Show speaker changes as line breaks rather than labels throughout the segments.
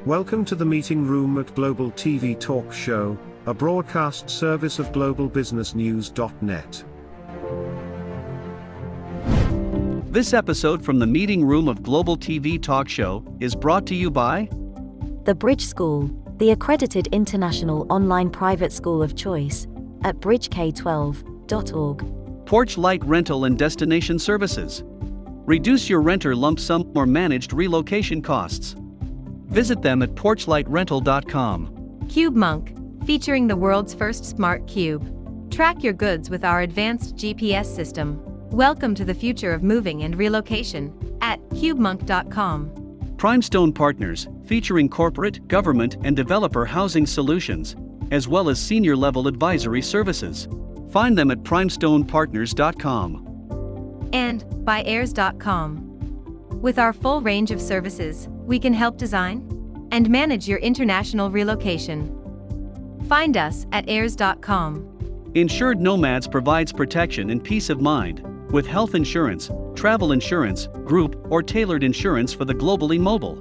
Welcome to the meeting room at Global TV Talk Show, a broadcast service of globalbusinessnews.net.
This episode from the meeting room of Global TV Talk Show is brought to you by
The Bridge School, the accredited international online private school of choice, at bridgek12.org.
Porch Light Rental and Destination Services. Reduce your renter lump sum or managed relocation costs. Visit them at porchlightrental.com.
Cube Monk, featuring the world's first smart cube. Track your goods with our advanced GPS system. Welcome to the future of moving and relocation at cubemonk.com.
Primestone Partners, featuring corporate, government, and developer housing solutions, as well as senior-level advisory services. Find them at primestonepartners.com.
And by heirs.com. With our full range of services, we can help design and manage your international relocation. Find us at heirs.com.
Insured Nomads provides protection and peace of mind with health insurance, travel insurance, group, or tailored insurance for the globally mobile.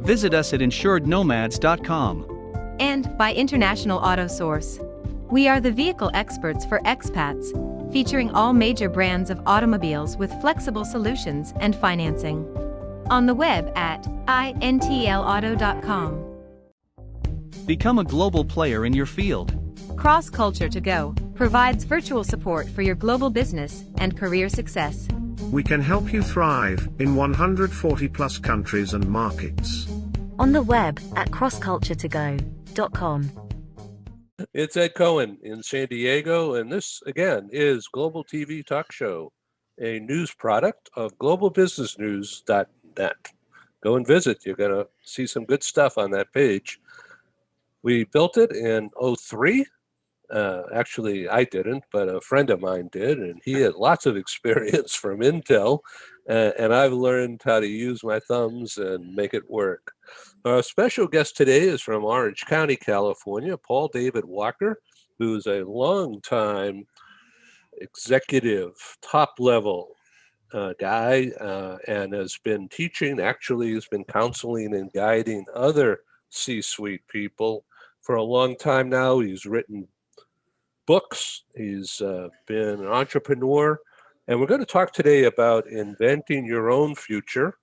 Visit us at insurednomads.com.
And by International Auto Source. We are the vehicle experts for expats, featuring all major brands of automobiles with flexible solutions and financing. On the web at intlauto.com.
Become a global player in your field.
Cross Culture to Go provides virtual support for your global business and career success.
We can help you thrive in 140 plus countries and markets.
On the web at crossculturetogo.com.
It's Ed Cohen in San Diego, and this, again, is Global TV Talk Show, a news product of globalbusinessnews.net. Go and visit. You're going to see some good stuff on that page. We built it in '03. Actually, I didn't, but a friend of mine did, and he had lots of experience from Intel, and I've learned how to use my thumbs and make it work. Our special guest today is from Orange County, California, Paul David Walker, who's a longtime executive, top-level guy, and has been teaching. Actually, has been counseling and guiding other C-suite people for a long time now. He's written books. He's been an entrepreneur. And we're going to talk today about inventing your own future,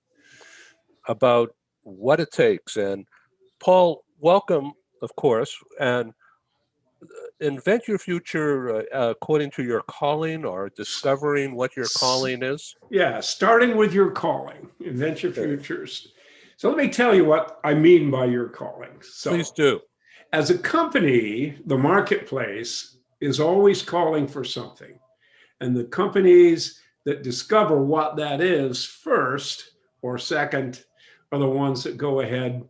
about what it takes. And Paul, welcome, of course. And invent your future according to your calling, or discovering what your calling is.
Yeah, starting with your calling. Invent your futures. So let me tell you what I mean by your calling. So,
please do.
As a company, the marketplace is always calling for something. And the companies that discover what that is first or second are the ones that go ahead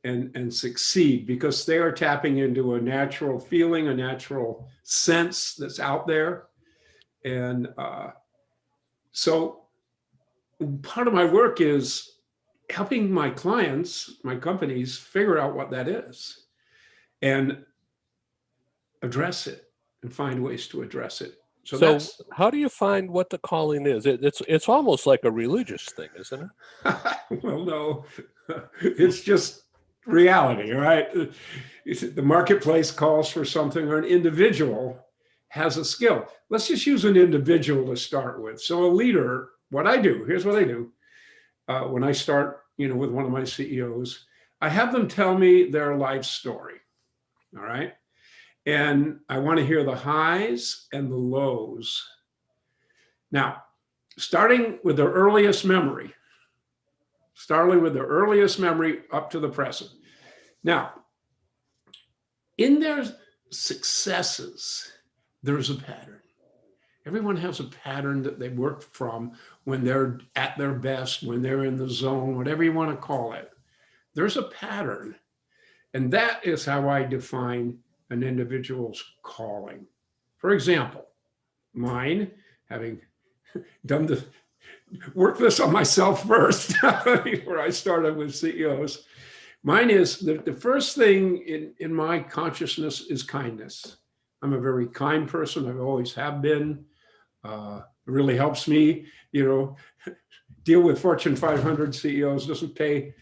and succeed, because they are tapping into a natural feeling, a natural sense that's out there. And so part of my work is helping my clients, my companies, figure out what that is and address it and find ways to address it.
So how do you find what the calling is? It's almost like a religious thing, isn't it?
Well, no, it's just reality, right? The marketplace calls for something, or an individual has a skill. Let's just use an individual to start with. So a leader, here's what I do. When I start, with one of my CEOs, I have them tell me their life story, all right? And I want to hear the highs and the lows. Now, starting with their earliest memory up to the present. Now, in their successes, there's a pattern. Everyone has a pattern that they work from when they're at their best, when they're in the zone, whatever you want to call it. There's a pattern. And that is how I define an individual's calling. For example, mine, having done the work this on myself first, where I started with CEOs, mine is the first thing in my consciousness is kindness. I'm a very kind person. I always have been. It really helps me, deal with Fortune 500 CEOs. Doesn't pay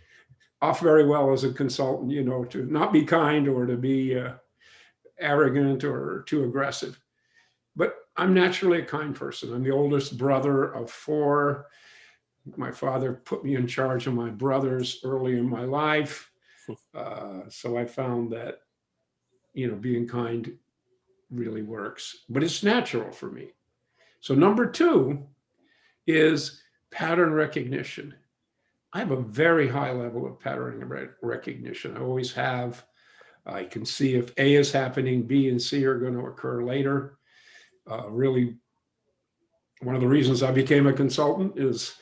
off very well as a consultant, to not be kind or to be arrogant or too aggressive. But I'm naturally a kind person. I'm the oldest brother of 4. My father put me in charge of my brothers early in my life. So I found that, being kind really works, but it's natural for me. So number 2 is pattern recognition. I have a very high level of pattern recognition. I always have. I can see if A is happening, B and C are going to occur later. Really, one of the reasons I became a consultant is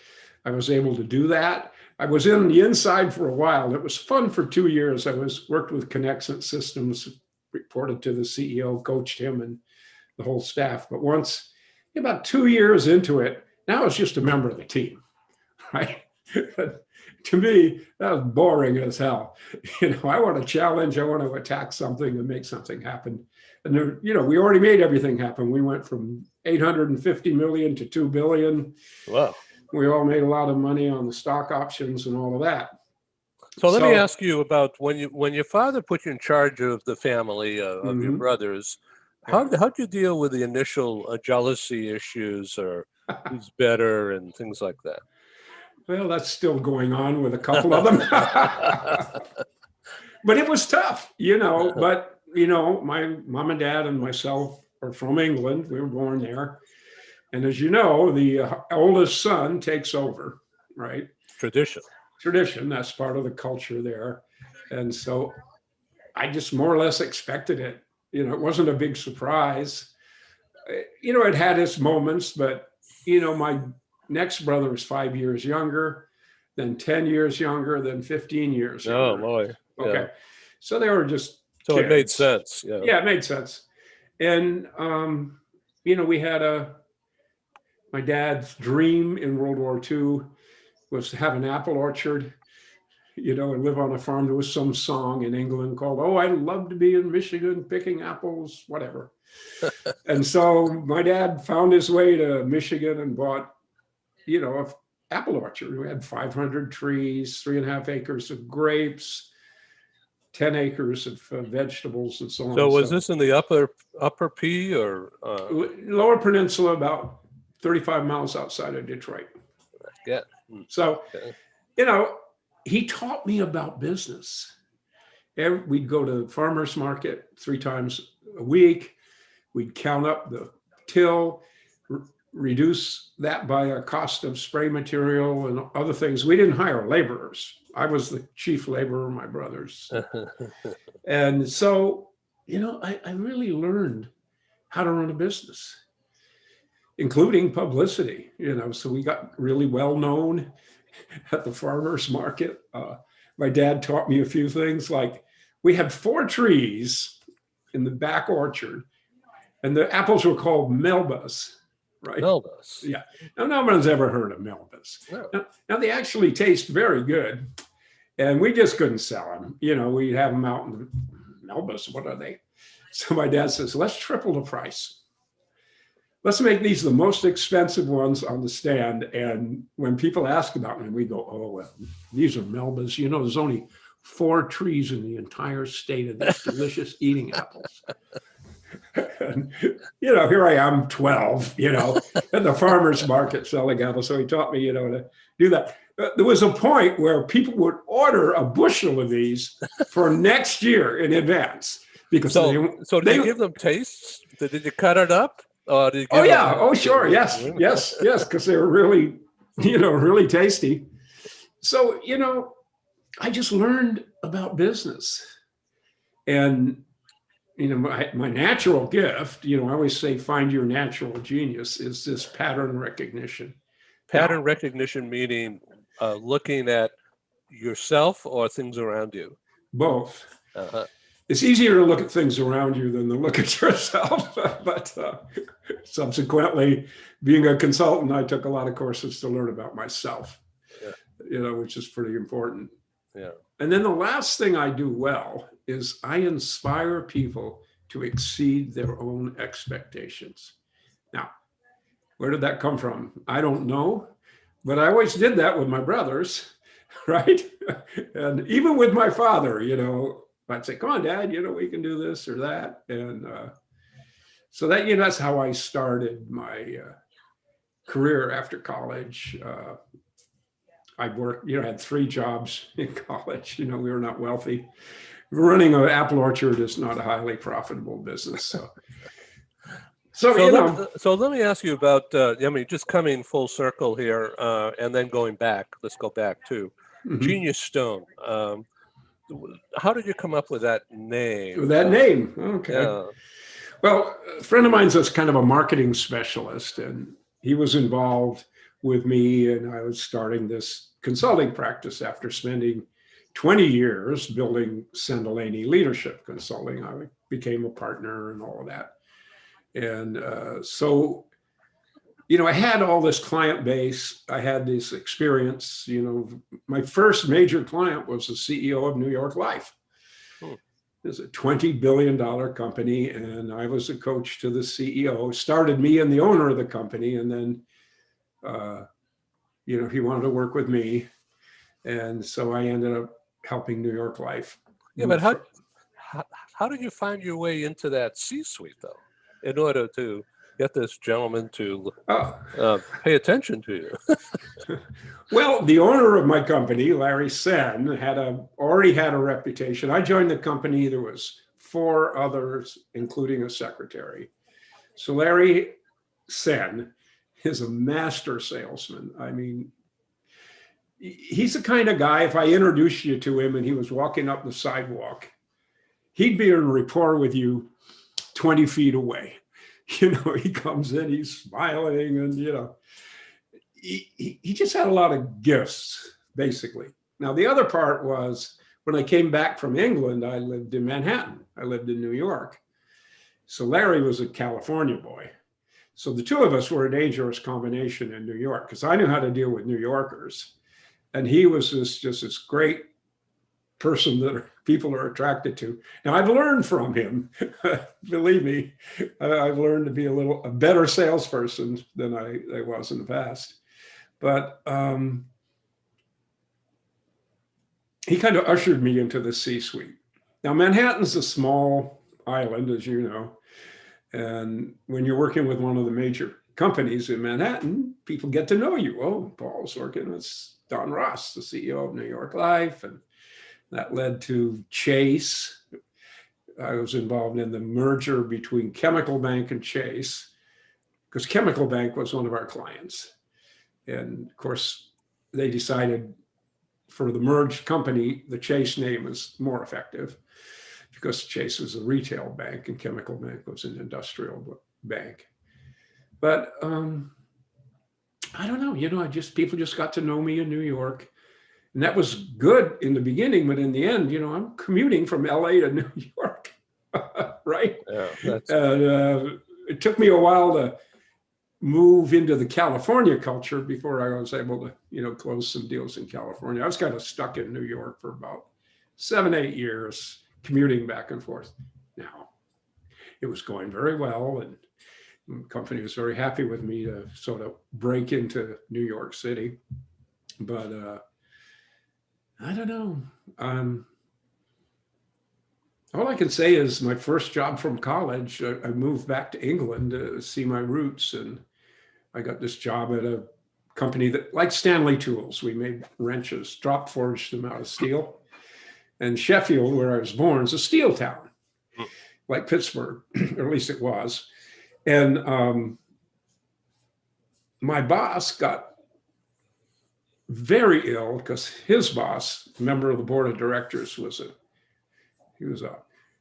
I was able to do that. I was in the inside for a while. It was fun for 2 years. I worked with Connexent Systems, reported to the CEO, coached him and the whole staff. But once, about 2 years into it, now I was just a member of the team, right? To me, that was boring as hell. I want to challenge, I want to attack something and make something happen. And there, we already made everything happen. We went from 850 million to 2 billion.
Wow.
We all made a lot of money on the stock options and all of that.
So let me ask you about when your father put you in charge of the family of your brothers. How'd you deal with the initial jealousy issues, or who's better and things like that?
Well, that's still going on with a couple of them. But it was tough, But, my mom and dad and myself are from England. We were born there. And as you know, the oldest son takes over, right?
Tradition.
That's part of the culture there. And so I just more or less expected it. It wasn't a big surprise. It had its moments, but, my next brother was 5 years younger, then 10 years younger, then 15 years younger.
Oh, boy. Yeah.
Okay. So they were just
So
kids.
It made sense. Yeah.
Yeah, it made sense. And, we had my dad's dream in World War II was to have an apple orchard, and live on a farm. There was some song in England called, "Oh, I'd love to be in Michigan picking apples," whatever. And so my dad found his way to Michigan and bought, an apple orchard. We had 500 trees, 3.5 acres of grapes, 10 acres of vegetables and so on.
So was this in the upper P or?
Lower Peninsula, about 35 miles outside of Detroit.
Yeah.
So, he taught me about business. We'd go to the farmer's market 3 times a week. We'd count up the till, reduce that by a cost of spray material and other things. We didn't hire laborers. I was the chief laborer, my brothers. And so, I really learned how to run a business, including publicity, so we got really well known at the farmer's market. My dad taught me a few things, like we had 4 trees in the back orchard, and the apples were called Melbas, right?
Melbas.
Yeah. Now, no one's ever heard of Melbas.
No.
Now, they actually taste very good, and we just couldn't sell them. We'd have them out in the Melbas. What are they? So my dad says, let's triple the price. Let's make these the most expensive ones on the stand. And when people ask about them, we go, oh, well, these are Melbas. There's only 4 trees in the entire state of these delicious eating apples. And, here I am, 12, at the farmer's market selling apples. So he taught me, to do that. There was a point where people would order a bushel of these for next year in advance. Because
did you give them tastes? Did you cut it up? Did you give
yeah.
them,
Oh, sure. Yes. Because they were really, really tasty. So, I just learned about business. And, my natural gift, I always say, find your natural genius, is this pattern recognition.
Pattern recognition meaning looking at yourself or things around you?
Both.
Uh-huh.
It's easier to look at things around you than to look at yourself. But subsequently, being a consultant, I took a lot of courses to learn about myself, which is pretty important.
Yeah.
And then the last thing I do well is I inspire people to exceed their own expectations. Now, where did that come from? I don't know, but I always did that with my brothers. right? And even with my father, I'd say, come on, Dad, we can do this or that. And so that's how I started my career after college. I worked, had 3 jobs in college. We were not wealthy. Running an apple orchard is not a highly profitable business.
So let me ask you about, just coming full circle here, and then going back. Let's go back to Genius Stone. How did you come up with that name?
Okay.
Yeah.
Well, a friend of mine's kind of a marketing specialist, and he was involved with me, and I was starting this consulting practice after spending 20 years building Sendelani Leadership Consulting. I became a partner and all of that. And so, I had all this client base. I had this experience. My first major client was the CEO of New York Life. It's a $20 billion company. And I was a coach to the CEO, started me and the owner of the company. And then, he wanted to work with me. And so I ended up helping New York Life.
Yeah, but how did you find your way into that C-suite, though, in order to get this gentleman to pay attention to you?
Well, the owner of my company, Larry Sen, already had a reputation. I joined the company. There was 4 others, including a secretary. So Larry Sen is a master salesman. I mean, he's the kind of guy, if I introduced you to him and he was walking up the sidewalk, he'd be in rapport with you 20 feet away. He comes in, he's smiling, and, he just had a lot of gifts, basically. Now, the other part was when I came back from England, I lived in Manhattan. I lived in New York. So Larry was a California boy. So the 2 of us were a dangerous combination in New York because I knew how to deal with New Yorkers. And he was just this great person that people are attracted to. Now, I've learned from him, believe me, I've learned to be a better salesperson than I was in the past. But he kind of ushered me into the C-suite. Now, Manhattan's a small island, as you know. And when you're working with one of the major companies in Manhattan, people get to know you. Oh, Paul's working with Don Ross, the CEO of New York Life. And that led to Chase. I was involved in the merger between Chemical Bank and Chase, because Chemical Bank was one of our clients. And of course, they decided for the merged company, the Chase name is more effective because Chase was a retail bank and Chemical Bank was an industrial bank. But I don't know, people just got to know me in New York. And that was good in the beginning, but in the end, I'm commuting from LA to New York, right?
Yeah,
it took me a while to move into the California culture before I was able to, close some deals in California. I was kind of stuck in New York for about 7-8 years, commuting back and forth. Now, it was going very well, and the company was very happy with me to sort of break into New York City. But I don't know. All I can say is my first job from college, I moved back to England to see my roots, and I got this job at a company that, like Stanley Tools, we made wrenches, drop forged them out of steel. And Sheffield, where I was born, is a steel town, like Pittsburgh, or at least it was. And my boss got very ill because his boss, member of the board of directors, was a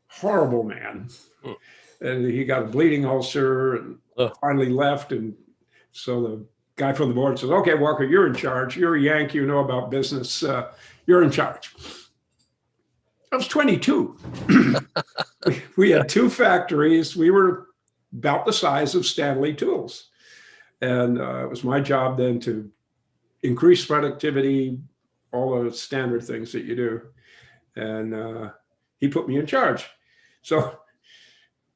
horrible man. And he got a bleeding ulcer and finally left. And so the guy from the board says, okay, Walker, you're in charge. You're a Yank, you know about business. You're in charge. I was 22. We had 2 factories. We were about the size of Stanley Tools. And it was my job then to increase productivity, all the standard things that you do. And he put me in charge. So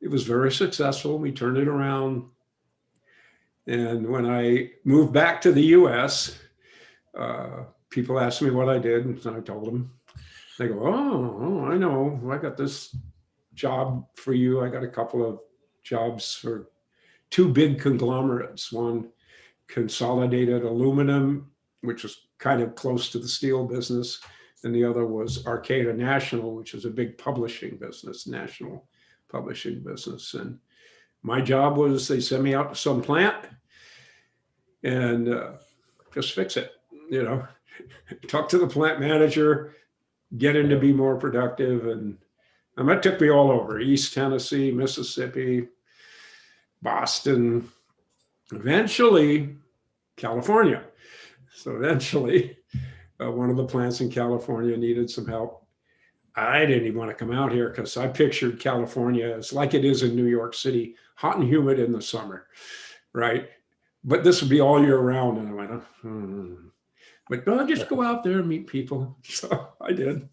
it was very successful. We turned it around. And when I moved back to the US, people asked me what I did, and I told them. They go, oh, I know. I got this job for you. I got a couple of jobs for two big conglomerates. One, Consolidated Aluminum, which is kind of close to the steel business. And the other was Arcata National, which is a big publishing business, national publishing business. And my job was they sent me out to some plant and just fix it, talk to the plant manager, get him to be more productive. And that took me all over, East Tennessee, Mississippi, Boston, eventually California. So eventually one of the plants in California needed some help. I didn't even want to come out here because I pictured California as like it is in New York City, hot and humid in the summer, right? But this would be all year round. And I went, but no, just go out there and meet people. So I did.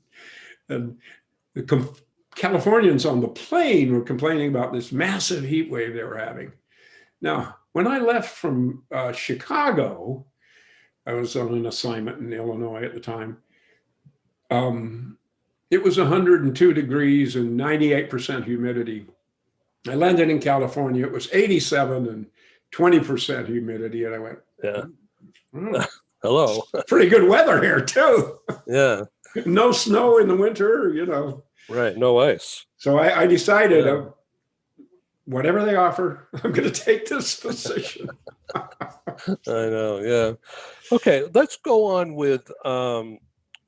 And the Californians on the plane were complaining about this massive heat wave they were having. Now, when I left from Chicago, I was on an assignment in Illinois at the time. It was 102 degrees and 98% humidity. I landed in California. It was 87 and 20% humidity. And I went,
yeah. Hello.
Pretty good weather here too.
Yeah.
No snow in the winter,
Right. No ice.
So I decided whatever they offer, I'm going to take this position.
I know. Yeah. Okay. Let's go on with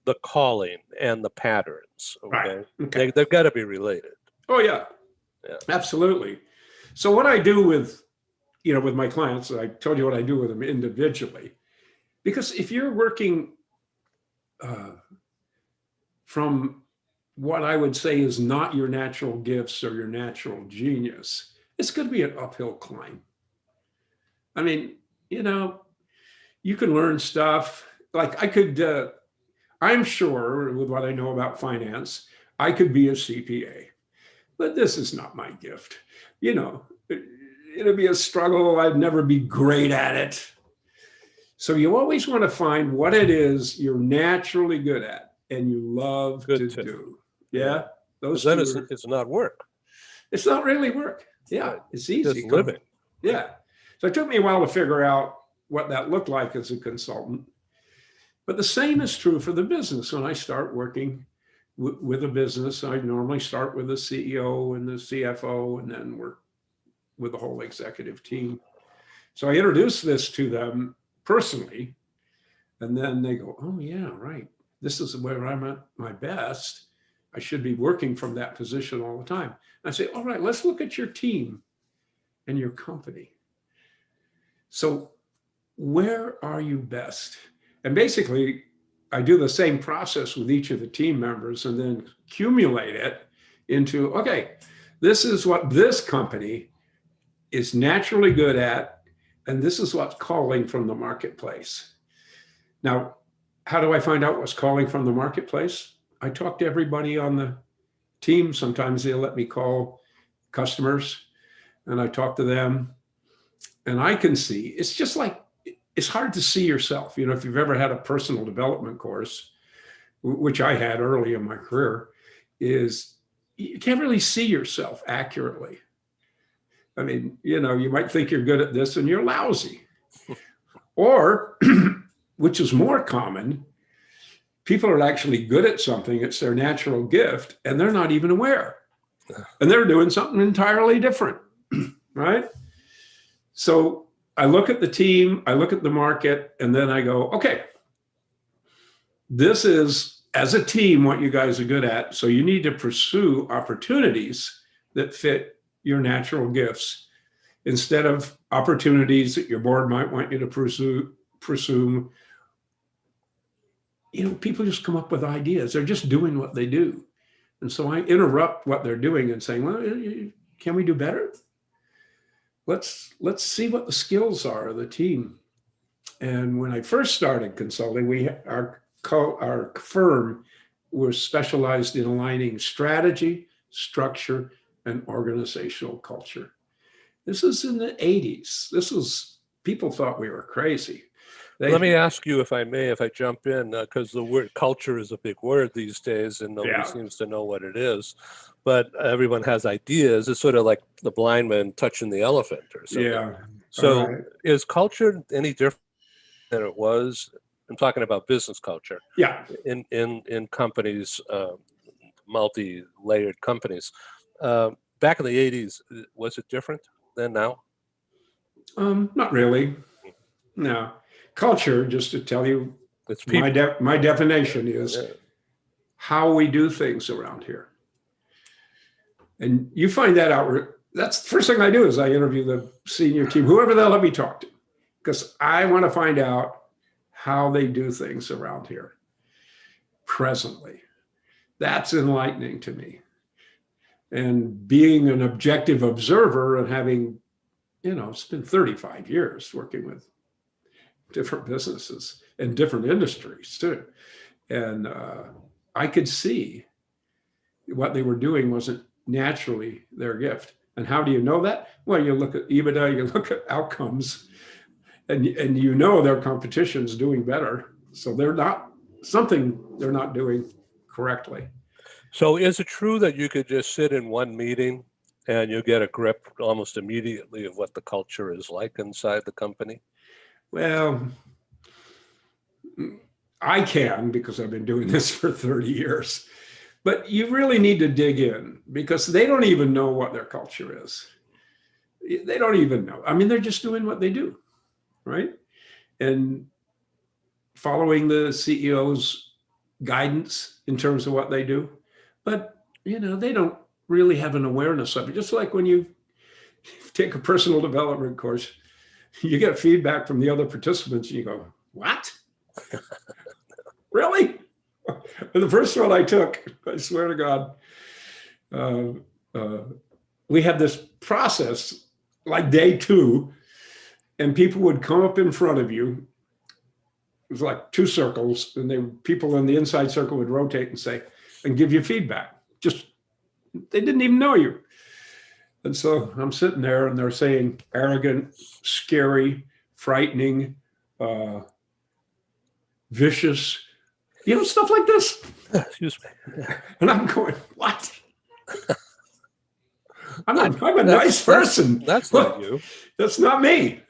the calling and the patterns. Okay.
Right. Okay.
They've got to be related.
Oh yeah. Yeah. Absolutely. So what I do with my clients, I told you what I do with them individually, because if you're working from what I would say is not your natural gifts or your natural genius, it's going to be an uphill climb. I mean, you can learn stuff. Like I'm sure with what I know about finance, I could be a CPA, but this is not my gift. It'll be a struggle. I'd never be great at it. So you always want to find what it is you're naturally good at and you love to do. Yeah. Those
then it's not work.
It's not really work. Yeah.
Right.
It's easy.
Just living.
Yeah. So it took me a while to figure out what that looked like as a consultant. But the same is true for the business. When I start working with a business, I normally start with the CEO and the CFO and then work with the whole executive team. So I introduce this to them personally, and then they go, oh yeah, right. This is where I'm at my best. I should be working from that position all the time. And I say, all right, let's look at your team and your company. So where are you best? And basically, I do the same process with each of the team members and then accumulate it into, okay, this is what this company is naturally good at, and this is what's calling from the marketplace. Now, how do I find out what's calling from the marketplace? I talk to everybody on the team. Sometimes they'll let me call customers and I talk to them, and I can see, it's just like, it's hard to see yourself. If you've ever had a personal development course, which I had early in my career, is you can't really see yourself accurately. I mean, you might think you're good at this and you're lousy. Or, which is more common, people are actually good at something, it's their natural gift, and they're not even aware. And they're doing something entirely different, right? So I look at the team, I look at the market, and then I go, okay, this is, as a team, what you guys are good at. So you need to pursue opportunities that fit your natural gifts instead of opportunities that your board might want you to pursue. People just come up with ideas. They're just doing what they do. And so I interrupt what they're doing and saying, well, can we do better? Let's see what the skills are of the team. And when I first started consulting, our firm was specialized in aligning strategy, structure, and organizational culture. This is in the 80s. People thought we were crazy.
Let me ask you, if I may, if I jump in, because the word culture is a big word these days and nobody seems to know what it is, but everyone has ideas. It's sort of like the blind man touching the elephant or something.
Yeah.
So
Right.
is culture any different than it was? I'm talking about business culture
Yeah.
in companies, multi-layered companies. Back in the 80s, was it different than now?
Not really. No. Culture, just to tell you,
It's people.
my definition is
Yeah.
how we do things around here. And you find that out. That's the first thing I do is I interview the senior team, whoever they'll let me talk to, because I want to find out how they do things around here presently. That's enlightening to me. And being an objective observer and having, it's been 35 years working with different businesses and different industries too. And I could see what they were doing wasn't naturally their gift. And how do you know that? Well, you look at EBITDA, you look at outcomes, and their competition's doing better. So they're not doing correctly.
So is it true that you could just sit in one meeting and you get a grip almost immediately of what the culture is like inside the company?
Well, I can, because I've been doing this for 30 years. But you really need to dig in, because they don't even know what their culture is. They don't even know. I mean, they're just doing what they do, right? And following the CEO's guidance in terms of what they do. But, they don't really have an awareness of it. Just like when you take a personal development course, you get feedback from the other participants and you go, what? Really? The first one I took, I swear to God, we had this process like day 2, and people would come up in front of you. It was like 2 circles, and people in the inside circle would rotate and give you feedback. They didn't even know you. And so I'm sitting there and they're saying arrogant, scary, frightening, vicious, stuff like this.
Excuse me.
And I'm going, what? I'm a nice person.
That's not you.
That's not me.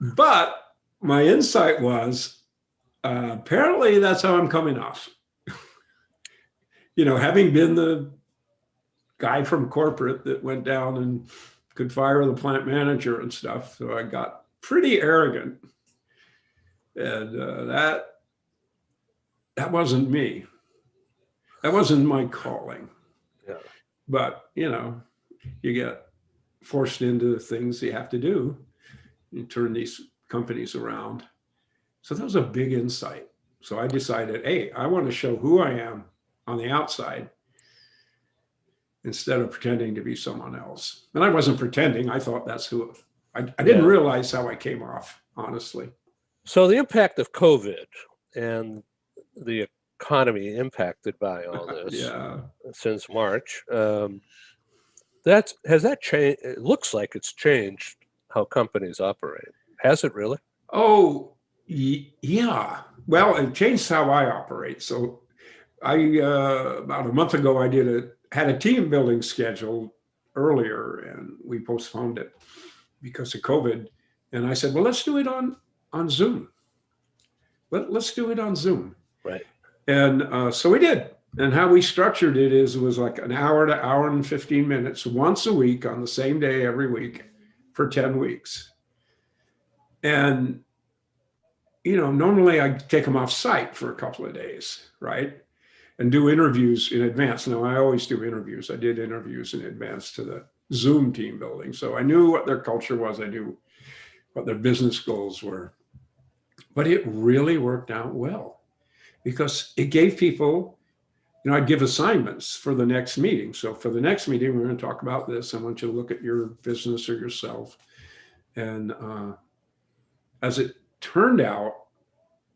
But my insight was, apparently that's how I'm coming off. Having been the guy from corporate that went down and could fire the plant manager and stuff. So I got pretty arrogant. And that wasn't me. That wasn't my calling.
Yeah.
But, you get forced into things you have to do. You turn these companies around. So that was a big insight. So I decided, hey, I want to show who I am on the outside instead of pretending to be someone else. And I wasn't pretending. I thought that's who I didn't realize how I came off, honestly.
So the impact of COVID and the economy impacted by all this since March, has that changed? It looks like it's changed how companies operate. Has it really?
Oh, yeah. Well, it changed how I operate. So about a month ago, I had a team building scheduled earlier, and we postponed it because of COVID. And I said, well, let's do it on Zoom. Let's do it on Zoom.
Right.
And so we did. And how we structured it was like an hour to hour and 15 minutes once a week on the same day every week for 10 weeks. And, normally I take them off site for a couple of days, right? And do interviews in advance. Now, I always do interviews. I did interviews in advance to the Zoom team building. So I knew what their culture was. I knew what their business goals were. But it really worked out well because it gave people, I'd give assignments for the next meeting. So for the next meeting, we're going to talk about this. I want you to look at your business or yourself. And as it turned out,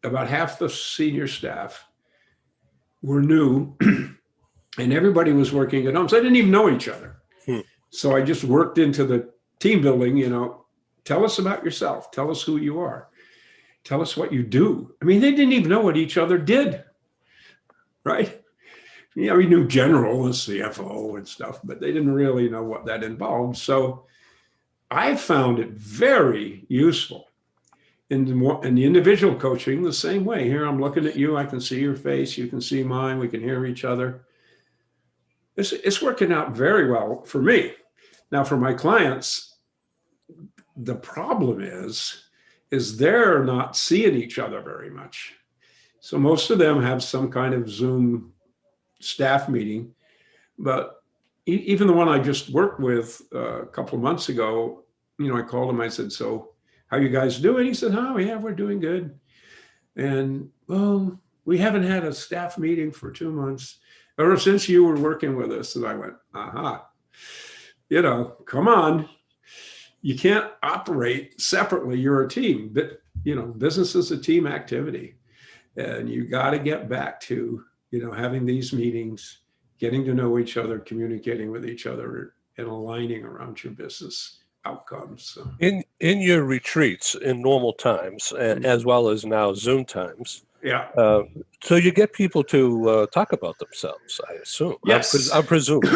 about half the senior staff were new and everybody was working at home. So I didn't even know each other. So I just worked into the team building, tell us about yourself. Tell us who you are. Tell us what you do. I mean, they didn't even know what each other did, right? You know, we knew general and CFO and stuff, but they didn't really know what that involved. So I found it very useful in the individual coaching the same way. Here, I'm looking at you. I can see your face. You can see mine. We can hear each other. It's working out very well for me. Now, for my clients, the problem is they're not seeing each other very much. So most of them have some kind of Zoom staff meeting, but even the one I just worked with a couple of months ago, you know, I called him. I said, "So, how you guys doing?" He said, "Oh, yeah, we're doing good." And, "Well, we haven't had a staff meeting for 2 months ever since you were working with us." And I went, "Aha, you know, come on. You can't operate separately. You're a team, but you know, business is a team activity, and you got to get back to, you know, having these meetings, getting to know each other, communicating with each other, and aligning around your business outcomes." So.
In your retreats in normal times, as well as now Zoom times,
Yeah.
so you get people to talk about themselves, I assume.
Yes.
I'm presuming.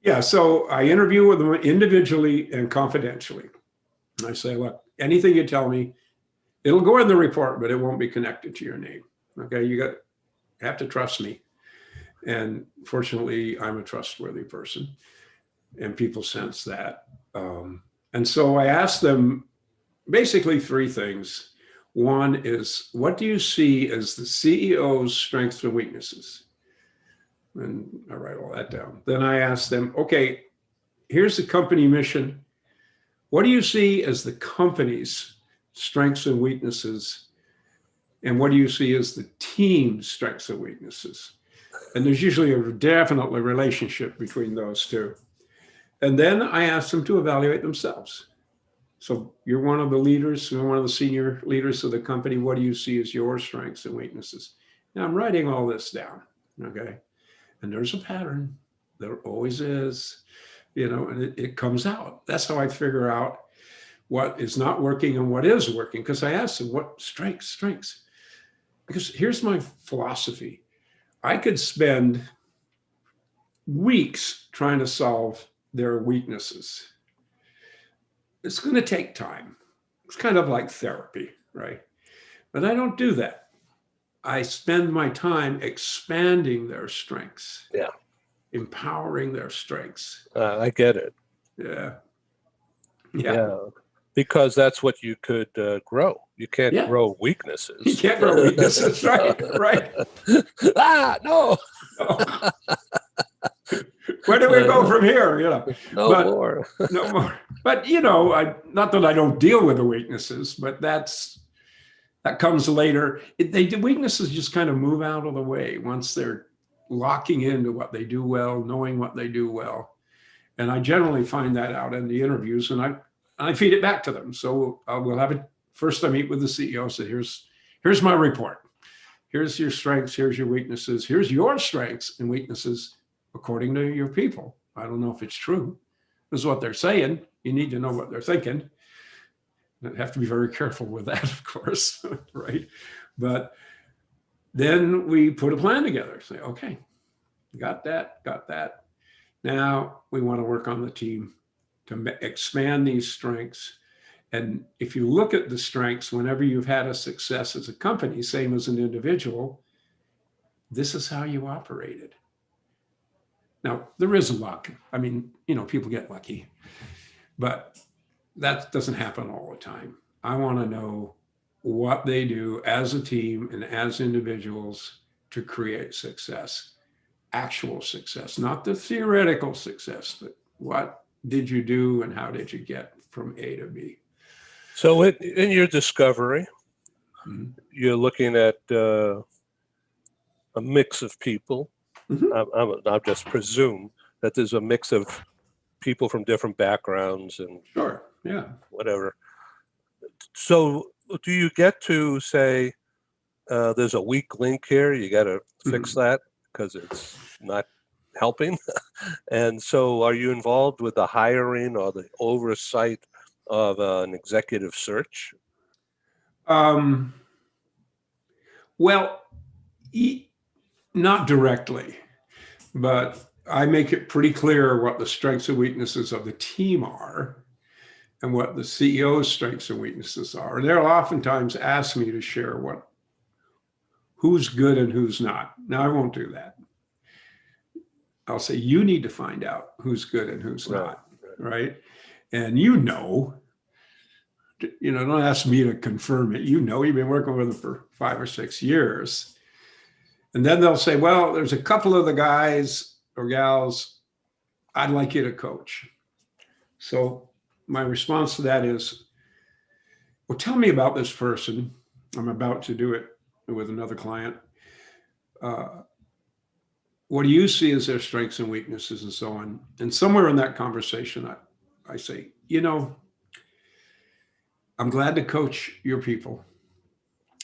Yeah. So I interview with them individually and confidentially. I say, "Look, anything you tell me, it'll go in the report, but it won't be connected to your name. Okay, you have to trust me." And fortunately, I'm a trustworthy person, and people sense that. And so I asked them basically 3 things. One is, what do you see as the CEO's strengths and weaknesses? And I write all that down. Then I asked them, okay, here's the company mission. What do you see as the company's strengths and weaknesses? And what do you see as the team's strengths and weaknesses? And there's usually a definitely relationship between those two. And then I asked them to evaluate themselves. So you're one of the leaders, you're one of the senior leaders of the company. What do you see as your strengths and weaknesses? Now I'm writing all this down, okay? And there's a pattern. There always is, you know, and it comes out. That's how I figure out what is not working and what is working. Because I asked them, what strengths? Because here's my philosophy. I could spend weeks trying to solve their weaknesses. It's going to take time. It's kind of like therapy, right? But I don't do that. I spend my time expanding their strengths.
Yeah.
Empowering their strengths.
I get it.
Yeah.
Because that's what you could grow. You can't grow weaknesses.
You can't grow weaknesses, right?
No.
Where do we go from here? You know,
no more.
But you know, not that I don't deal with the weaknesses, but that comes later. The weaknesses just kind of move out of the way once they're locking into what they do well, knowing what they do well, and I generally find that out in the interviews, and I feed it back to them. So we'll have it first. I meet with the CEO. Say, here's my report. Here's your strengths. Here's your weaknesses. Here's your strengths and weaknesses according to your people. I don't know if it's true. This is what they're saying. You need to know what they're thinking. You have to be very careful with that, of course, right? But then we put a plan together. Say, okay, got that. Now we want to work on the team to expand these strengths. And if you look at the strengths, whenever you've had a success as a company, same as an individual, this is how you operated. Now, there is luck. I mean, you know, people get lucky, but that doesn't happen all the time. I want to know what they do as a team and as individuals to create success, actual success, not the theoretical success, but what did you do and how did you get from A to B?
So in your discovery, you're looking at a mix of people. I'll just presume that there's a mix of people from different backgrounds and whatever. So do you get to say there's a weak link here, you got to fix that because it's not helping? And so are you involved with the hiring or the oversight of an executive search?
Um, well, not directly, but I make it pretty clear what the strengths and weaknesses of the team are and what the CEO's strengths and weaknesses are. And they'll oftentimes ask me to share who's good and who's not. Now, I won't do that. I'll say, you need to find out who's good and who's not, right? And don't ask me to confirm it. You've been working with them for 5 or 6 years. And then they'll say, well, there's a couple of the guys or gals I'd like you to coach. So my response to that is, well, tell me about this person. I'm about to do it with another client. What do you see as their strengths and weaknesses and so on? And somewhere in that conversation, I say, I'm glad to coach your people,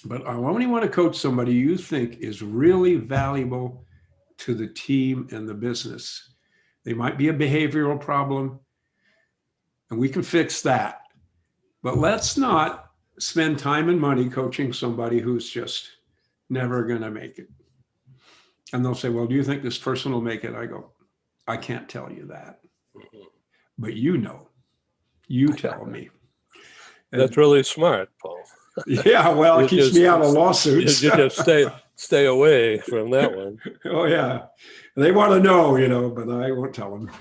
but I only want to coach somebody you think is really valuable to the team and the business. They might be a behavioral problem, and we can fix that. But let's not spend time and money coaching somebody who's just never going to make it. And they'll say, well, do you think this person will make it? I go, I can't tell you that. But you tell me.
That's really smart, Paul.
Yeah, well, it keeps me out of lawsuits.
You just stay away from that one.
Oh, yeah. They want to know, but I won't tell them.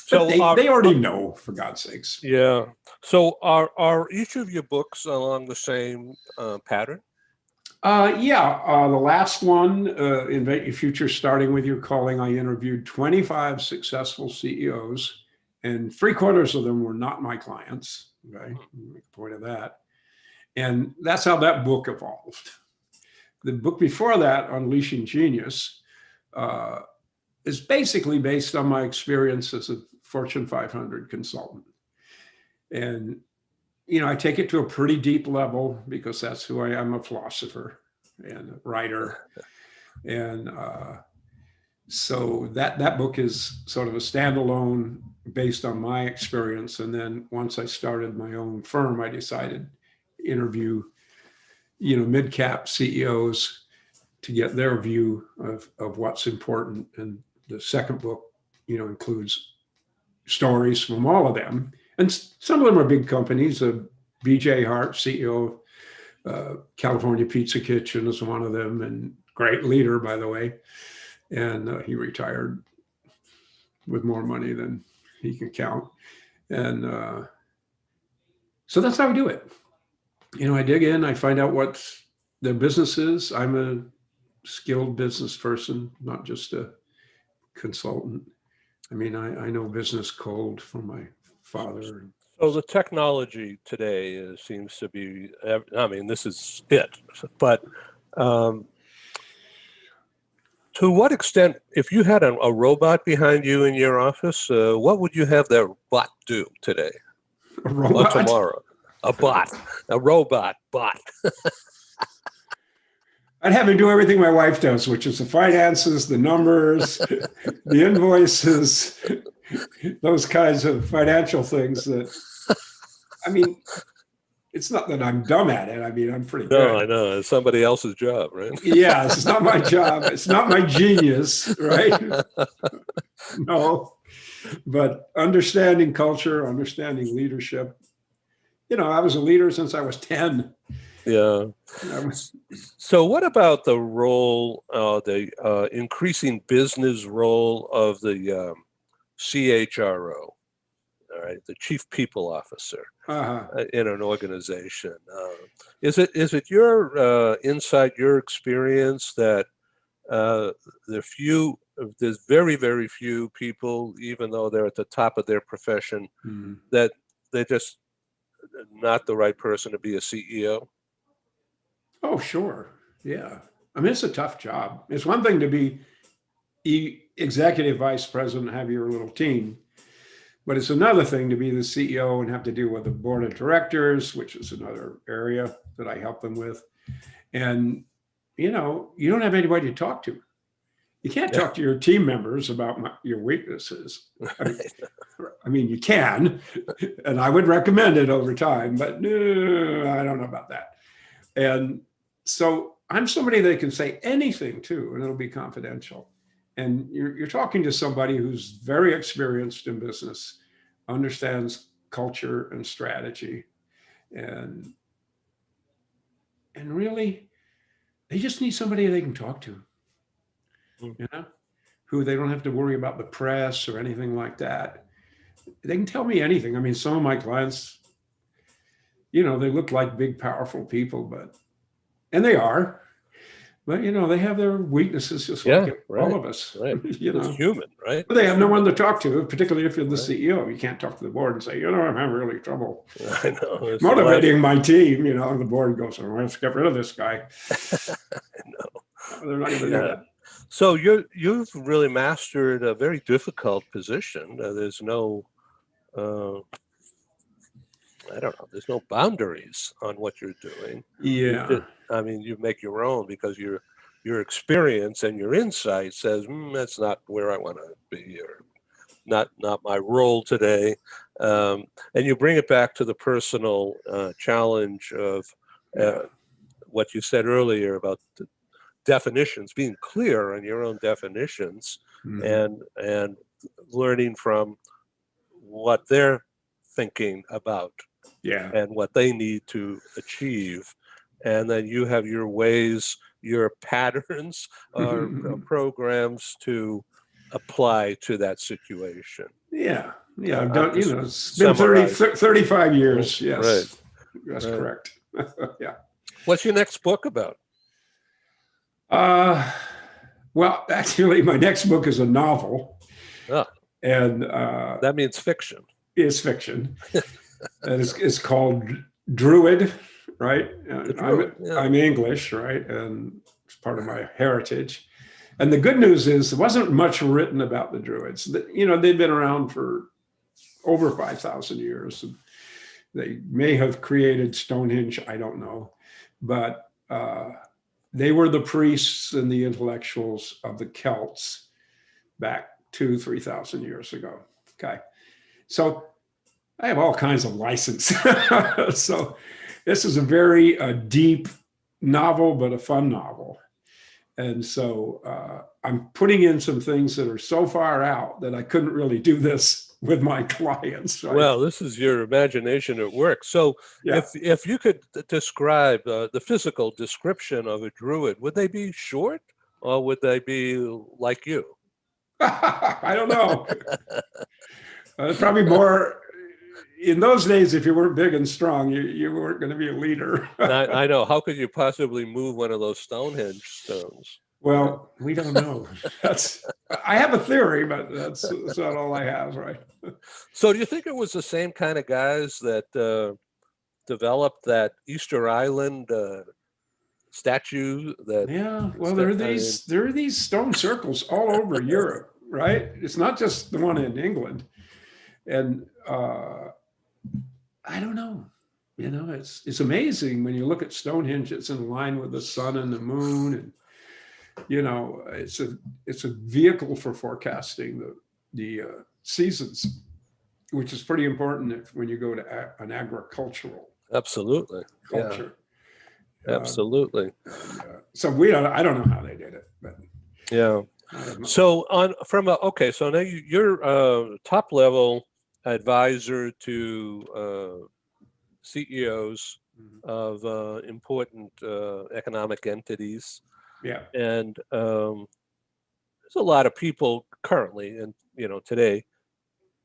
So they already know, for God's sakes.
Yeah. So are each of your books along the same pattern?
The last one, Invent Your Future, Starting With Your Calling, I interviewed 25 successful CEOs, and 3/4 of them were not my clients. Okay, make a point of that. And that's how that book evolved. The book before that, Unleashing Genius, is basically based on my experience as a Fortune 500 consultant. And I take it to a pretty deep level because that's who I am, a philosopher and a writer. And so that book is sort of a standalone based on my experience. And then once I started my own firm, I decided to interview, mid-cap CEOs to get their view of what's important. And the second book, includes stories from all of them. And some of them are big companies. BJ Hart, CEO of California Pizza Kitchen, is one of them, and great leader, by the way. And he retired with more money than he can count. And so that's how I do it. I dig in, I find out what their business is. I'm a skilled business person, not just a consultant. I know business cold from my father.
So the technology today seems to be, this is it, but to what extent, if you had a robot behind you in your office, what would you have that bot do today?
A robot?
Or tomorrow? A robot bot.
I'd have him do everything my wife does, which is the finances, the numbers, the invoices, those kinds of financial things that, it's not that I'm dumb at it. I'm pretty good.
No, I know. It's somebody else's job, right?
Yeah, it's not my job. It's not my genius, right? No, but understanding culture, understanding leadership. I was a leader since I was 10.
Yeah. So what about the role, the increasing business role of the CHRO, all right, the Chief People Officer in an organization? Is it your insight, your experience that there's very, very few people, even though they're at the top of their profession, that they're just not the right person to be a CEO?
Oh, sure. Yeah. It's a tough job. It's one thing to be executive vice president, have your little team, but it's another thing to be the CEO and have to deal with the board of directors, which is another area that I help them with. And, you don't have anybody to talk to. You can't talk to your team members about your weaknesses. You can, and I would recommend it over time, but no, I don't know about that. And so I'm somebody that can say anything too, and it'll be confidential. And you're talking to somebody who's very experienced in business, understands culture and strategy, and really, they just need somebody they can talk to, you know, who they don't have to worry about the press or anything like that. They can tell me anything. I mean, some of my clients, you know, they look like big, powerful people, and they are, but you know, they have their weaknesses just like all of us.
Right.
You know,
it's human, right?
but they have no one to talk to, particularly if you're the CEO. You can't talk to the board and say, you know, I'm having really trouble
I know.
motivating my team. You know, and the board goes, oh, let's get rid of this guy.
I know.
They're not going to do that.
So you've really mastered a very difficult position. There's no, I don't know. There's no boundaries on what you're doing.
Yeah.
I mean, you make your own because your experience and your insight says that's not where I want to be, or not my role today. And you bring it back to the personal challenge of what you said earlier about the definitions, being clear on your own definitions, and learning from what they're thinking about and what they need to achieve. And then you have your ways, your patterns, or programs to apply to that situation.
Yeah. I've done, you know, it's been 35 years. Yes.
Right.
That's correct. Yeah.
What's your next book about?
Well, actually, my next book is a novel. And
that means fiction.
It's fiction. And it's called Druid, right? I'm English, right? And it's part of my heritage. And the good news is there wasn't much written about the Druids. You know, they've been around for over 5,000 years. And they may have created Stonehenge, I don't know. But they were the priests and the intellectuals of the Celts back 2,000-3,000 years ago. Okay. So I have all kinds of license. So this is a very deep novel, but a fun novel. And so I'm putting in some things that are so far out that I couldn't really do this with my clients. Right?
Well, this is your imagination at work. So if you could describe the physical description of a Druid, would they be short or would they be like you?
I don't know. Probably more. In those days, if you weren't big and strong, you weren't going to be a leader.
I know. How could you possibly move one of those Stonehenge stones?
Well, we don't know. I have a theory, but that's not all I have, right?
So do you think it was the same kind of guys that developed that Easter Island statue?
Well, there are these stone circles all over Europe, right? It's not just the one in England. And I don't know. You know, it's amazing when you look at Stonehenge. It's in line with the sun and the moon, and you know, it's a vehicle for forecasting the seasons, which is pretty important when you go to an agricultural
culture. Absolutely.
So I don't know how they did it, but
So so now you're top level advisor to CEOs of important economic entities. And there's a lot of people currently and today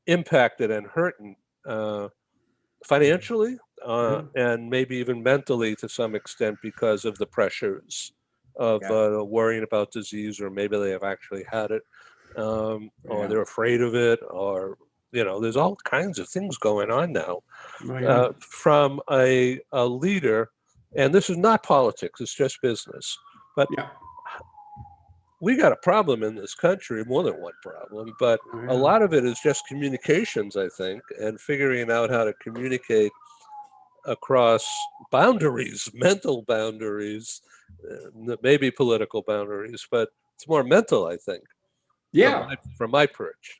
impacted and hurting financially and maybe even mentally to some extent because of the pressures of worrying about disease, or maybe they have actually had it, or they're afraid of it, or there's all kinds of things going on now from a leader. And this is not politics, it's just business. But we got a problem in this country, more than one problem, but a lot of it is just communications, I think, and figuring out how to communicate across boundaries, mental boundaries, maybe political boundaries, but it's more mental, I think. From my perch.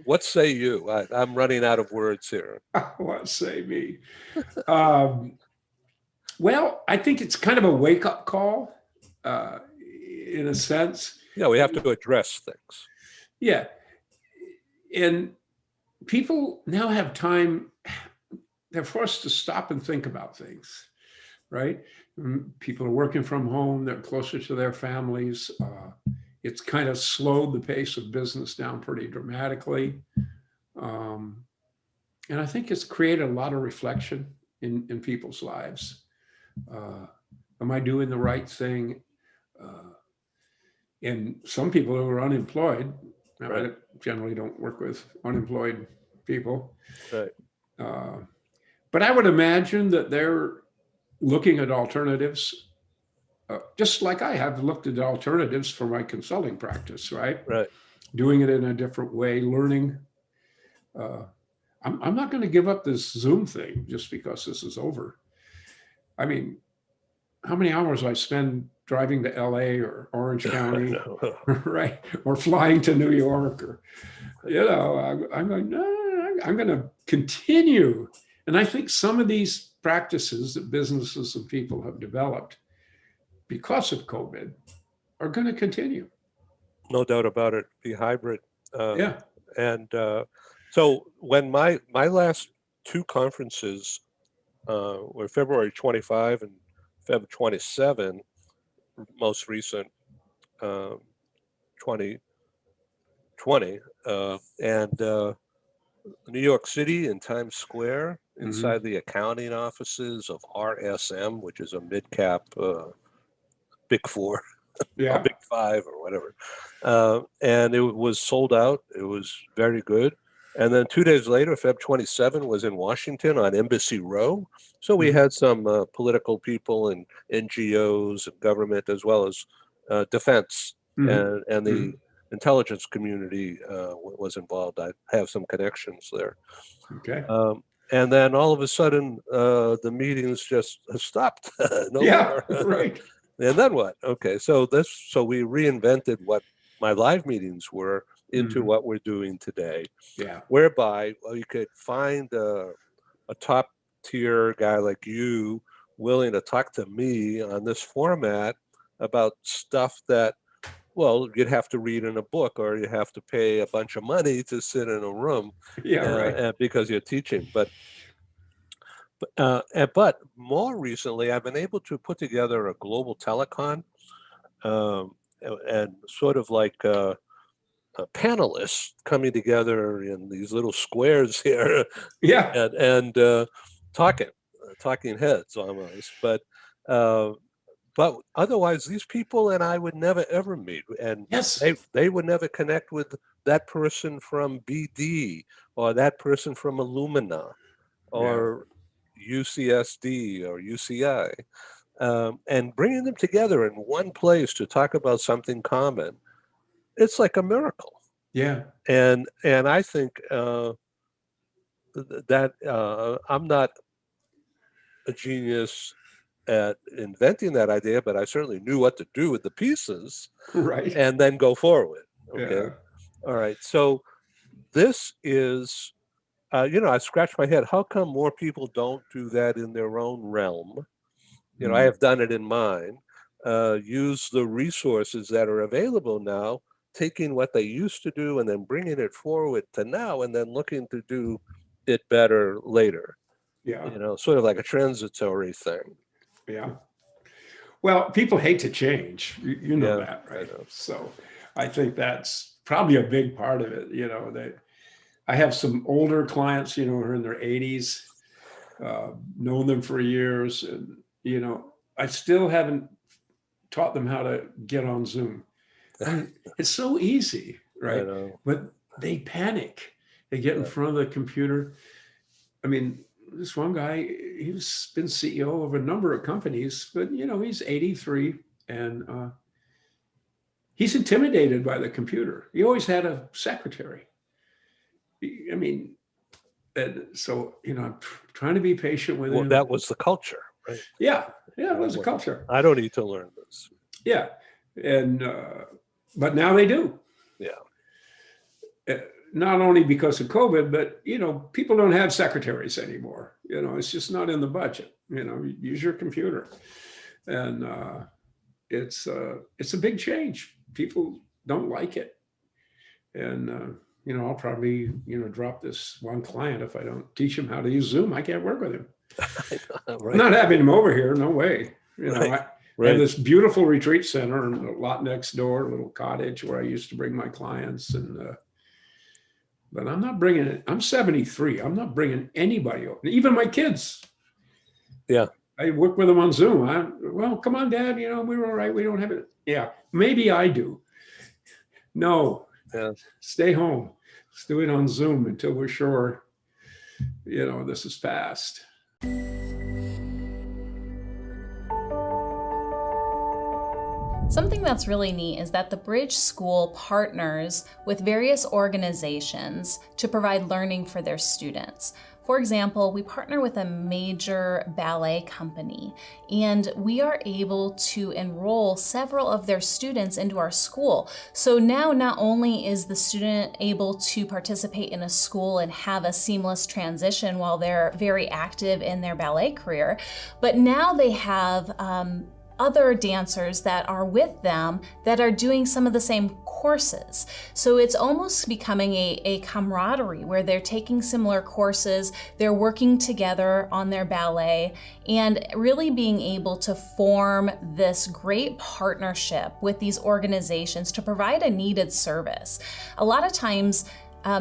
What say you? I'm running out of words here.
What say me? Well, I think it's kind of a wake-up call, in a sense.
Yeah, we have to address things.
Yeah. And people now have time, they're forced to stop and think about things, right? People are working from home, they're closer to their families. It's kind of slowed the pace of business down pretty dramatically. And I think it's created a lot of reflection in people's lives. Am I doing the right thing? And some people who are unemployed, now,
Right.
I generally don't work with unemployed people.
Right.
But I would imagine that they're looking at alternatives, just like I have looked at alternatives for my consulting practice, right?
Right.
Doing it in a different way, learning. I'm not going to give up this Zoom thing just because this is over. I mean, how many hours I spend driving to LA or Orange County, right? Or flying to New York, or, I'm like, no, I'm going to continue. And I think some of these practices that businesses and people have developed because of COVID are going to continue.
No doubt about it. Be hybrid.
Yeah.
And so when my last two conferences were February 25 and Feb 27, most recent 2020, and New York City in Times Square, inside the accounting offices of RSM, which is a mid-cap Big Four,
Yeah.
or Big Five or whatever. And it was sold out. It was very good. And then 2 days later, Feb 27 was in Washington on Embassy Row. So we had some political people and NGOs and government, as well as defense and the intelligence community was involved. I have some connections there.
Okay.
And then all of a sudden, the meetings just stopped. No more.
Right.
And then what? Okay, so we reinvented what my live meetings were into what we're doing today.
Yeah.
Whereby you could find a top tier guy like you willing to talk to me on this format about stuff that, well, you'd have to read in a book, or you have to pay a bunch of money to sit in a room.
Yeah. Right.
Because you're teaching. But more recently, I've been able to put together a global telecon, and sort of like panelists coming together in these little squares here,
Yeah.
and talking heads almost. But otherwise, these people and I would never ever meet, and
Yes.
they would never connect with that person from BD or that person from Illumina or UCSD or UCI, and bringing them together in one place to talk about something common. It's like a miracle.
Yeah.
And I think that I'm not a genius at inventing that idea, but I certainly knew what to do with the pieces,
Right.
and then go forward. Okay.
Yeah.
All right. So this is, I scratch my head. How come more people don't do that in their own realm? I have done it in mine. Use the resources that are available now, taking what they used to do and then bringing it forward to now, and then looking to do it better later.
Yeah.
Sort of like a transitory thing.
Yeah. Well, people hate to change. You know
Yeah,
that,
I
right?
know.
So I think that's probably a big part of it. I have some older clients, who are in their 80s, known them for years. And, I still haven't taught them how to get on Zoom. It's so easy, right?
I know.
But they panic. They get in front of the computer. I mean, this one guy, he's been CEO of a number of companies, but he's 83 and he's intimidated by the computer. He always had a secretary. I mean, and so, I'm trying to be patient with him.
That was the culture, right?
Yeah, it was a culture.
I don't need to learn this.
Yeah, and but now they do.
Yeah.
not only because of COVID, but, you know, people don't have secretaries anymore. You know, it's just not in the budget. You know, use your computer. And it's a big change. People don't like it. And, you know, I'll probably, you know, drop this one client if I don't teach him how to use Zoom. I can't work with him.
Right.
I'm not having him over here. No way. You know,
Right.
I have this beautiful retreat center and a lot next door, a little cottage where I used to bring my clients. And, but I'm not bringing it. I'm 73. I'm not bringing anybody over, even my kids.
Yeah.
I work with them on Zoom. Well, come on, Dad. You know, we're all right. We don't have it. Yeah, maybe I do. No, stay home. Let's do it on Zoom until we're sure, you know, this is passed.
Something that's really neat is that the Bridge School partners with various organizations to provide learning for their students. For example, we partner with a major ballet company, and we are able to enroll several of their students into our school. So now not only is the student able to participate in a school and have a seamless transition while they're very active in their ballet career, but now they have other dancers that are with them that are doing some of the same courses. So it's almost becoming a camaraderie where they're taking similar courses, they're working together on their ballet, and really being able to form this great partnership with these organizations to provide a needed service. A lot of times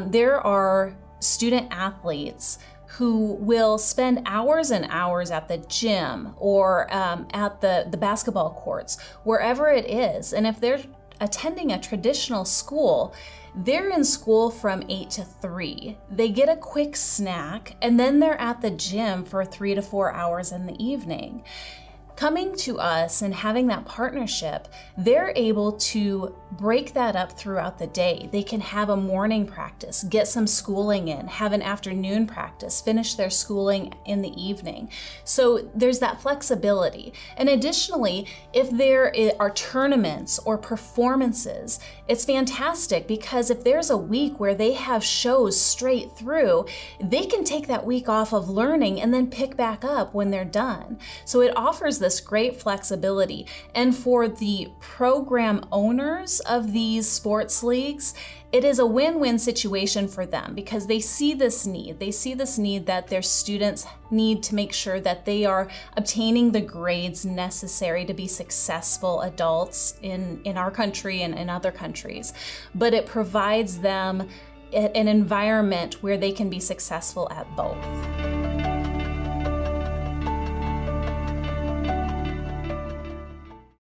there are student athletes who will spend hours and hours at the gym or at the basketball courts, wherever it is. And if they're attending a traditional school, they're in school from 8 to 3. They get a quick snack, and then they're at the gym for 3 to 4 hours in the evening. Coming to us and having that partnership, they're able to break that up throughout the day. They can have a morning practice, get some schooling in, have an afternoon practice, finish their schooling in the evening. So there's that flexibility. And additionally, if there are tournaments or performances, it's fantastic because if there's a week where they have shows straight through, they can take that week off of learning and then pick back up when they're done. So it offers this great flexibility. And for the program owners of these sports leagues, it is a win-win situation for them because they see this need. They see this need that their students need to make sure that they are obtaining the grades necessary to be successful adults in our country and in other countries. But it provides them an environment where they can be successful at both.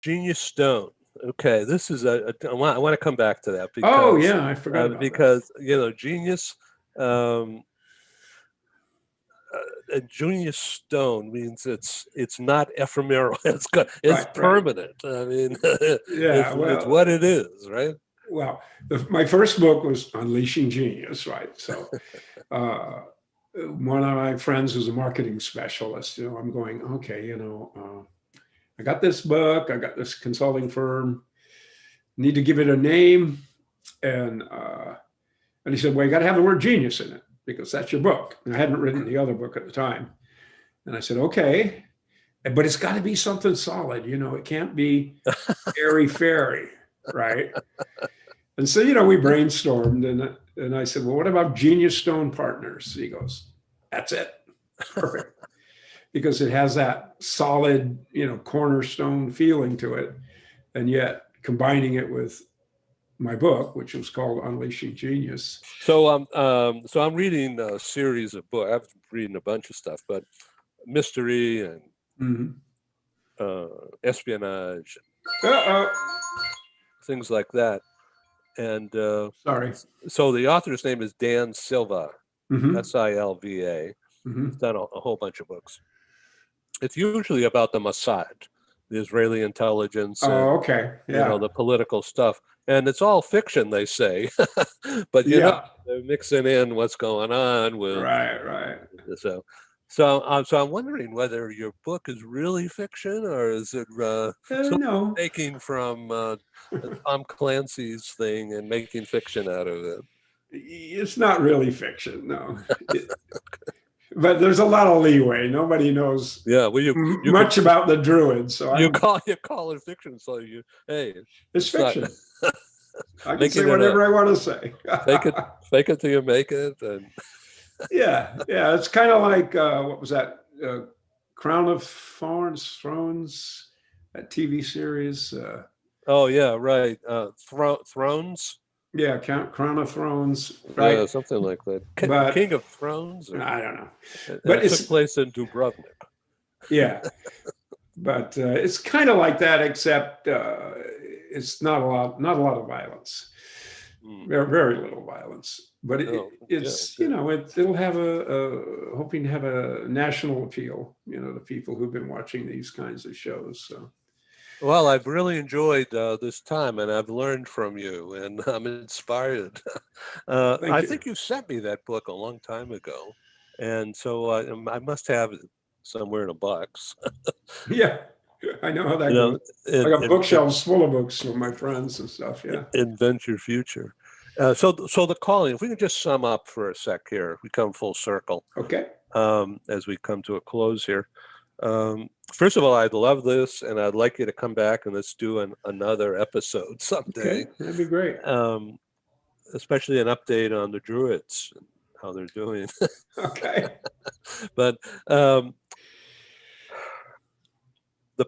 Genius Stone. Okay, this is I want to come back to that because
Oh yeah, I forgot about
because you know Genius Genius Stone means it's not ephemeral. It's
Right.
permanent. I mean,
Yeah,
it's what it is, right?
Well, my first book was Unleashing Genius, right? So one of my friends who's a marketing specialist, you know, I'm going, okay, you know, I got this book, I got this consulting firm, need to give it a name. And he said, well, you got to have the word genius in it because that's your book. And I hadn't written the other book at the time. And I said, okay, but it's got to be something solid. You know, it can't be airy fairy, right? And so, you know, we brainstormed and I said, well, what about Genius Stone Partners? He goes, that's it. Perfect. Because it has that solid, you know, cornerstone feeling to it. And yet combining it with my book, which was called Unleashing Genius.
So I'm reading a series of books. I'm reading a bunch of stuff, but mystery and espionage, things like that. And
Sorry.
so the author's name is Dan Silva, Silva. He's done a whole bunch of books. It's usually about the Mossad, the Israeli intelligence, and,
Okay. Yeah.
you know, the political stuff. And it's all fiction, they say, but you know, they're mixing in what's going on with
Right.
So I'm wondering whether your book is really fiction or is it taking from Tom Clancy's thing and making fiction out of it?
It's not really fiction, no. But there's a lot of leeway. Nobody knows
Yeah, well, you
much about the Druid, so
you call it fiction. So hey,
it's fiction. I can
making
say whatever I want to say.
fake it till you make it, and
yeah. It's kind of like what was that? Crown of Thrones, that TV series.
oh yeah, right. Thrones.
Yeah, Crown of Thrones, right?
Yeah, something like that.
But
King of Thrones.
I don't know.
But
But
it took place in Dubrovnik.
yeah, but it's kind of like that, except it's not a lot of violence. Very little violence. But it's it'll have hoping to have a national appeal. The people who've been watching these kinds of shows. So.
Well, I've really enjoyed this time, and I've learned from you, and I'm inspired. I think you sent me that book a long time ago, and so I must have it somewhere in a box.
Yeah, I know how that goes. I got bookshelves full of books from my friends and stuff. Yeah.
Invent your future. So the calling, if we can just sum up for a sec here, we come full circle.
Okay.
As we come to a close here. First of all, I'd love this, and I'd like you to come back and let's do another episode someday.
Okay, that'd be great.
Especially an update on the Druids and how they're doing.
Okay.
But the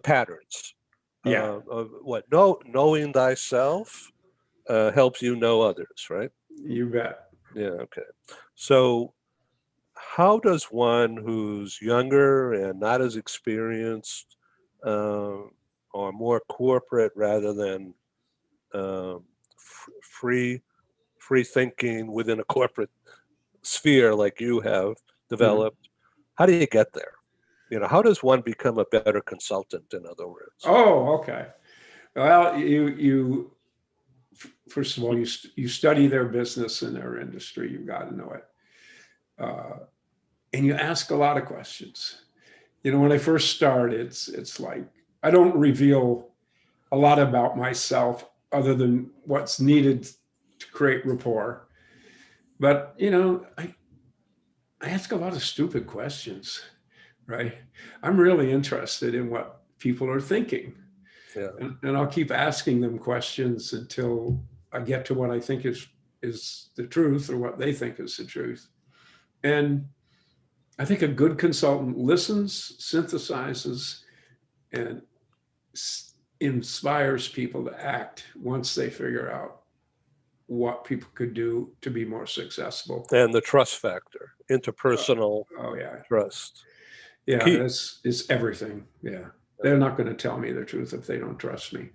patterns.
Yeah.
Of what knowing thyself helps you know others, right?
You bet.
Yeah. Okay. So, how does one who's younger and not as experienced, or more corporate rather than free thinking within a corporate sphere like you have developed, how do you get there? How does one become a better consultant, in other words?
Oh, okay. Well, you first of all, you study their business and their industry. You've got to know it. And you ask a lot of questions. When I first start, it's like I don't reveal a lot about myself other than what's needed to create rapport. But I ask a lot of stupid questions, right? I'm really interested in what people are thinking.
Yeah.
And I'll keep asking them questions until I get to what I think is the truth, or what they think is the truth. And I think a good consultant listens, synthesizes, and inspires people to act once they figure out what people could do to be more successful.
And the trust factor, interpersonal trust.
Yeah, it's everything. Yeah. They're not going to tell me the truth if they don't trust me.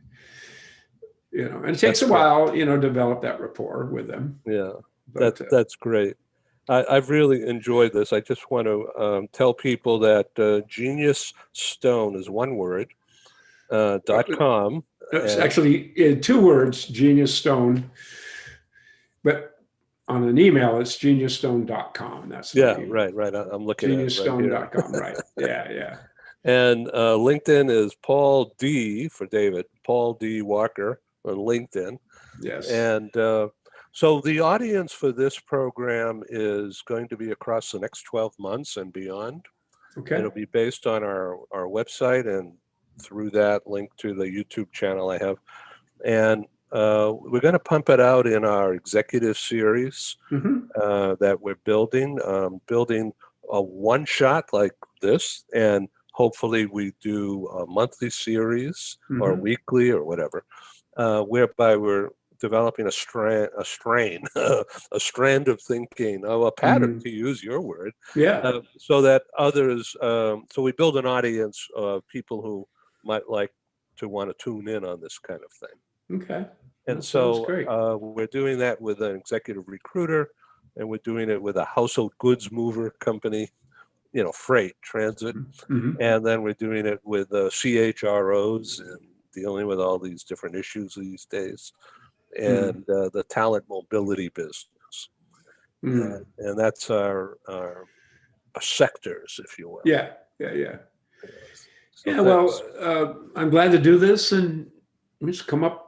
And it takes a while, to develop that rapport with them. Yeah,
but, that's great. I've really enjoyed this. I just want to tell people that Genius Stone is one word, .com.
It's actually 2 words, Genius Stone. But on an email, it's geniusstone.com. That's
right. I'm looking at
geniusstone.com. Right. Yeah.
And LinkedIn is Paul D for David, Paul D Walker on LinkedIn.
Yes.
And so the audience for this program is going to be across the next 12 months and beyond.
Okay.
It'll be based on our website, and through that link to the YouTube channel I have. And we're going to pump it out in our executive series that we're building a one shot like this, and hopefully we do a monthly series or weekly or whatever, whereby we're developing a strand of thinking, a pattern, to use your word, so that others, so we build an audience of people who might like to want to tune in on this kind of thing.
Okay.
And so we're doing that with an executive recruiter, and we're doing it with a household goods mover company, freight, transit. And then we're doing it with CHROs and dealing with all these different issues these days, and the talent mobility business. And that's our sectors, if you will.
Yeah. So well, I'm glad to do this, and just come up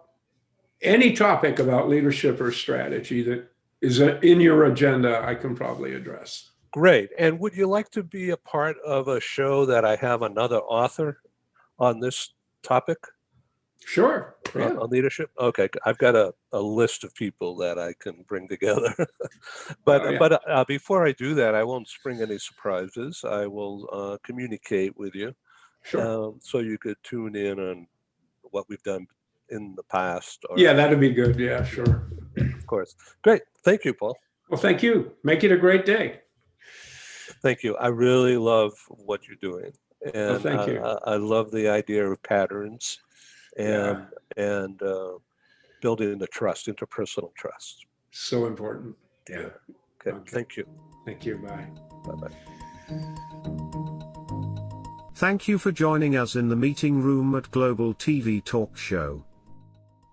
any topic about leadership or strategy that is in your agenda, I can probably address.
Great. And would you like to be a part of a show that I have another author on this topic?
Sure. Yeah.
On leadership? Okay. I've got a list of people that I can bring together. But before I do that, I won't spring any surprises. I will communicate with you.
Sure.
So you could tune in on what we've done in the past.
Yeah, that'd be good. Yeah, sure.
Of course. Great. Thank you, Paul.
Well, thank you. Make it a great day.
Thank you. I really love what you're doing. And
thank you.
I love the idea of patterns and building the trust, interpersonal trust.
So important.
Yeah. Okay. Thank you.
Thank you. Bye.
Bye-bye.
Thank you for joining us in the meeting room at Global TV Talk Show.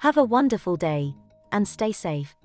Have a wonderful day, and stay safe.